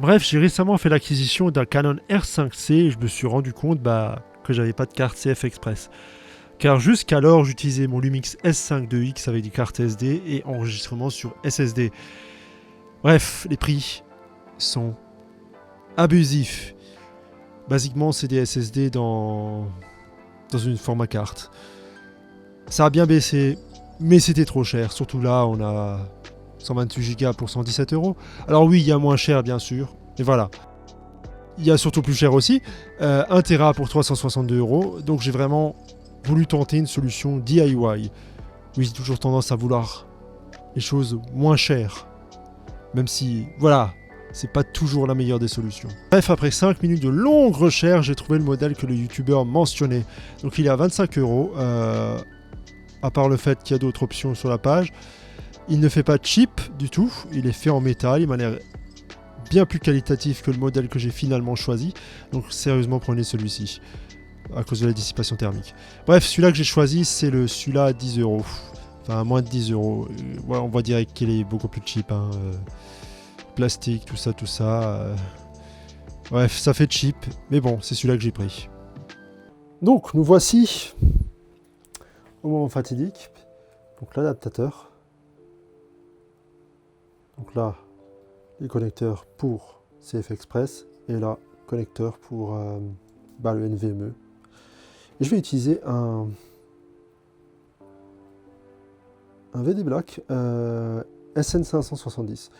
Bref, j'ai récemment fait l'acquisition d'un Canon R5C et je me suis rendu compte que j'avais pas de carte CF Express. Car jusqu'alors, j'utilisais mon Lumix S5 II avec des cartes SD et enregistrement sur SSD. Bref, les prix sont abusifs. Basiquement, c'est des SSD dans une format carte. Ça a bien baissé, mais c'était trop cher. Surtout là, on a 128 Go pour 117 €. Alors oui, il y a moins cher, bien sûr. Mais voilà. Il y a surtout plus cher aussi. 1 Tera pour 362 €. Donc j'ai vraiment voulu tenter une solution DIY. Oui, j'ai toujours tendance à vouloir les choses moins chères. Même si, voilà, c'est pas toujours la meilleure des solutions. Bref, après 5 minutes de longue recherche, j'ai trouvé le modèle que le youtubeur mentionnait. Donc il est à 25 €. À part le fait qu'il y a d'autres options sur la page. Il ne fait pas cheap du tout, il est fait en métal, il m'a l'air bien plus qualitatif que le modèle que j'ai finalement choisi. Donc sérieusement, prenez celui-ci, à cause de la dissipation thermique. Bref, celui-là que j'ai choisi, c'est celui-là à 10 €. Enfin, à moins de 10 €. Ouais, on va dire qu'il est beaucoup plus cheap. Hein. Plastique, tout ça. Bref, ça fait cheap, mais bon, c'est celui-là que j'ai pris. Donc, nous voici au moment fatidique. Donc l'adaptateur. Donc là, les connecteurs pour CF Express et là, connecteur pour le NVMe. Et je vais utiliser un VD Black SN570.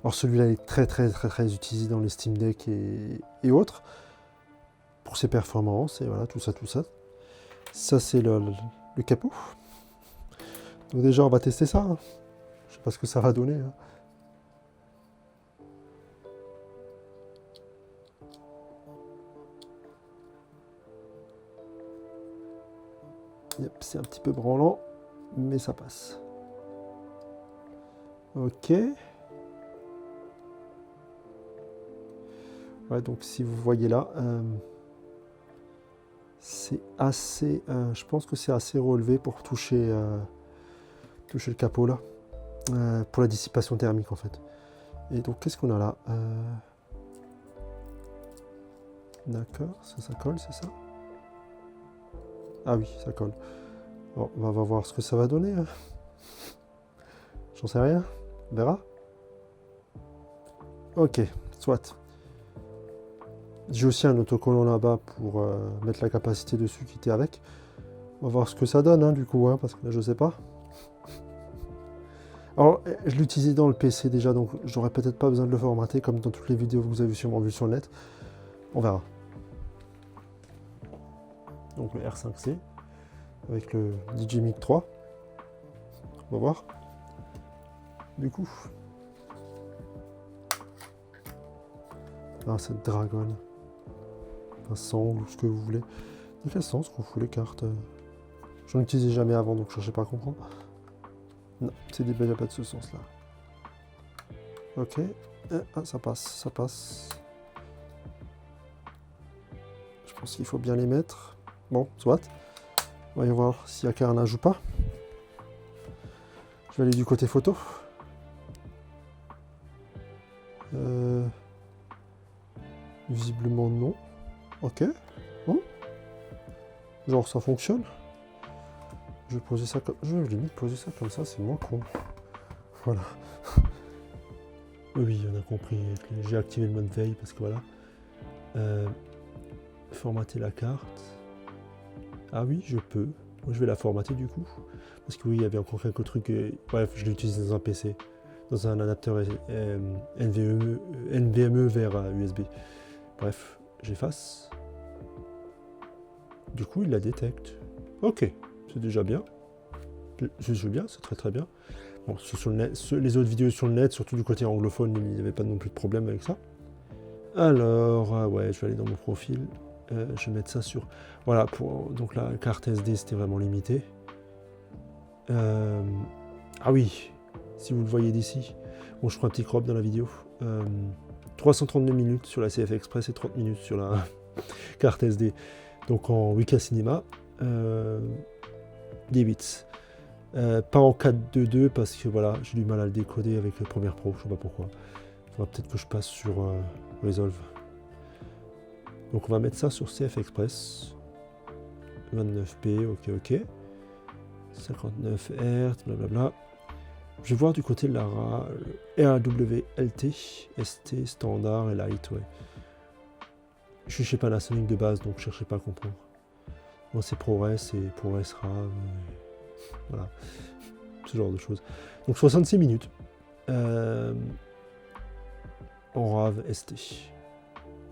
Alors celui-là est très utilisé dans les Steam Deck et autres pour ses performances et voilà, tout ça. Ça c'est le capot. Donc déjà on va tester ça. Hein. Je sais pas ce que ça va donner. Hein. Yep, c'est un petit peu branlant, mais ça passe. Ok. Ouais, donc si vous voyez là, c'est assez... je pense que c'est assez relevé pour toucher le capot là. Pour la dissipation thermique en fait. Et donc qu'est-ce qu'on a là D'accord, ça colle, c'est ça? Ah oui, ça colle. Bon, on va voir ce que ça va donner. Hein. J'en sais rien. On verra. Ok, soit. J'ai aussi un autocollant là-bas pour mettre la capacité dessus qui était avec. On va voir ce que ça donne, hein, du coup, hein, parce que là, je sais pas. Alors, je l'utilisais dans le PC déjà, donc j'aurais peut-être pas besoin de le formater, comme dans toutes les vidéos que vous avez sûrement vues sur le net. On verra. Donc le R5C, avec le DJ Mic 3. On va voir. Du coup. Ah, cette dragonne. Un sangle, ou ce que vous voulez. De quel sens qu'on fout les cartes J'en utilisais jamais avant, donc je cherchais pas à comprendre. Non, c'est des belles pas de ce sens-là. Ok. Ah, ça passe. Je pense qu'il faut bien les mettre. Bon, soit. Voyons voir s'il y a carnage ou pas. Je vais aller du côté photo. Visiblement non. Ok. Bon. Genre ça fonctionne. Je vais poser ça comme... Je vais limite poser ça comme ça, c'est moins con. Voilà. Oui, on a compris. J'ai activé le mode veille parce que voilà. Formater la carte. Ah oui, je peux. Moi, je vais la formater du coup. Parce que oui, il y avait encore quelques trucs. Bref, je l'ai utilisé dans un PC. Dans un adapteur NVMe vers USB. Bref, j'efface. Du coup, il la détecte. Ok, c'est déjà bien. C'est bien, c'est très bien. Bon, sur le net, les autres vidéos sur le net, surtout du côté anglophone, il n'y avait pas non plus de problème avec ça. Alors, ouais, je vais aller dans mon profil. Je vais mettre ça sur... Voilà, donc la carte SD, c'était vraiment limité. Ah oui, si vous le voyez d'ici. Bon, je ferai un petit crop dans la vidéo. 332 minutes sur la CF Express et 30 minutes sur la carte SD. Donc en 8K Cinema. 10 bits. Pas en 4.2.2 parce que voilà, j'ai du mal à le décoder avec le Premiere Pro, je sais pas pourquoi. Il faudra peut-être que je passe sur Resolve. Donc on va mettre ça sur CF Express. 29p, ok. 59 Hz, blablabla. Je vais voir du côté de la RAWLT, ST, standard et light, ouais. Je suis chez Panasonic de base, donc cherchez pas à comprendre. Moi c'est ProRes et ProRes RAV, voilà, ce genre de choses. Donc 66 minutes en RAV ST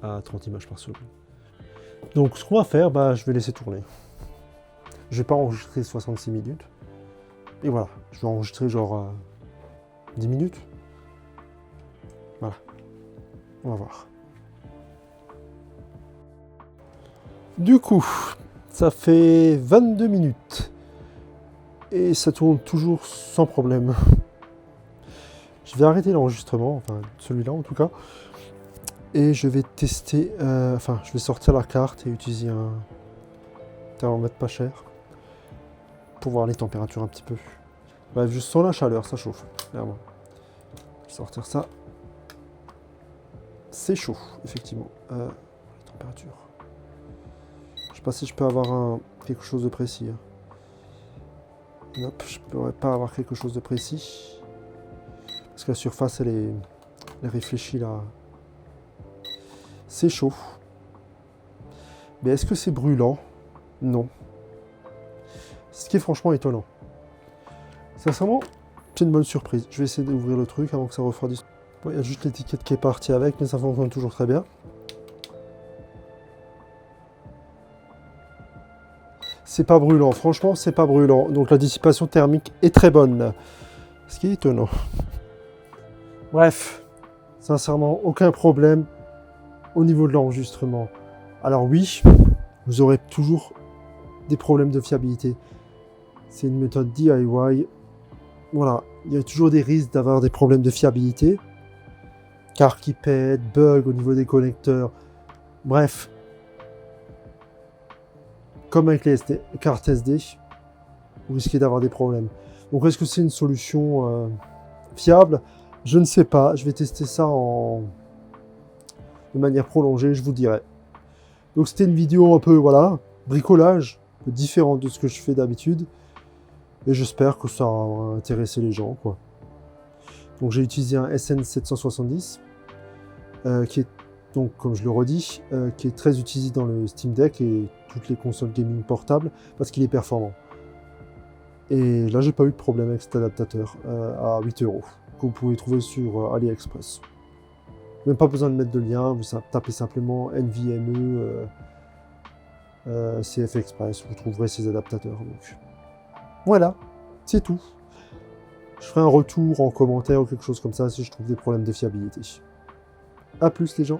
à 30 images par seconde. Donc ce qu'on va faire, je vais laisser tourner. Je vais pas enregistrer 66 minutes. Et voilà, je vais enregistrer genre 10 minutes. Voilà, on va voir. Du coup, ça fait 22 minutes. Et ça tourne toujours sans problème. Je vais arrêter l'enregistrement, enfin celui-là en tout cas. Et je vais tester, je vais sortir la carte et utiliser un thermomètre pas cher. Pour voir les températures un petit peu. Bref, je sens la chaleur, ça chauffe, clairement. Je vais sortir ça. C'est chaud, effectivement. Les températures. Je sais pas si je peux avoir quelque chose de précis. Hop, je pourrais pas avoir quelque chose de précis. Parce que la surface, elle est réfléchie là. C'est chaud. Mais est-ce que c'est brûlant? Non. Ce qui est franchement étonnant. Sincèrement, c'est une bonne surprise. Je vais essayer d'ouvrir le truc avant que ça refroidisse. Bon, il y a juste l'étiquette qui est partie avec, mais ça fonctionne toujours très bien. C'est pas brûlant, franchement, c'est pas brûlant. Donc la dissipation thermique est très bonne. Ce qui est étonnant. Bref, sincèrement, aucun problème au niveau de l'enregistrement. Alors oui, vous aurez toujours des problèmes de fiabilité. C'est une méthode DIY. Voilà, il y a toujours des risques d'avoir des problèmes de fiabilité. Carte qui pète, bug au niveau des connecteurs. Bref. Comme avec les cartes SD, vous risquez d'avoir des problèmes. Donc est-ce que c'est une solution fiable? Je ne sais pas. Je vais tester ça de manière prolongée, je vous dirai. Donc c'était une vidéo un peu, voilà, bricolage, un peu différente de ce que je fais d'habitude. Et j'espère que ça va intéresser les gens, quoi. Donc j'ai utilisé un SN770, qui est, donc comme je le redis, qui est très utilisé dans le Steam Deck et toutes les consoles gaming portables, parce qu'il est performant. Et là, j'ai pas eu de problème avec cet adaptateur à 8 €, que vous pouvez trouver sur AliExpress. Même pas besoin de mettre de lien, vous tapez simplement NVMe CF Express, vous trouverez ces adaptateurs. Donc. Voilà, c'est tout. Je ferai un retour en commentaire ou quelque chose comme ça si je trouve des problèmes de fiabilité. A plus les gens.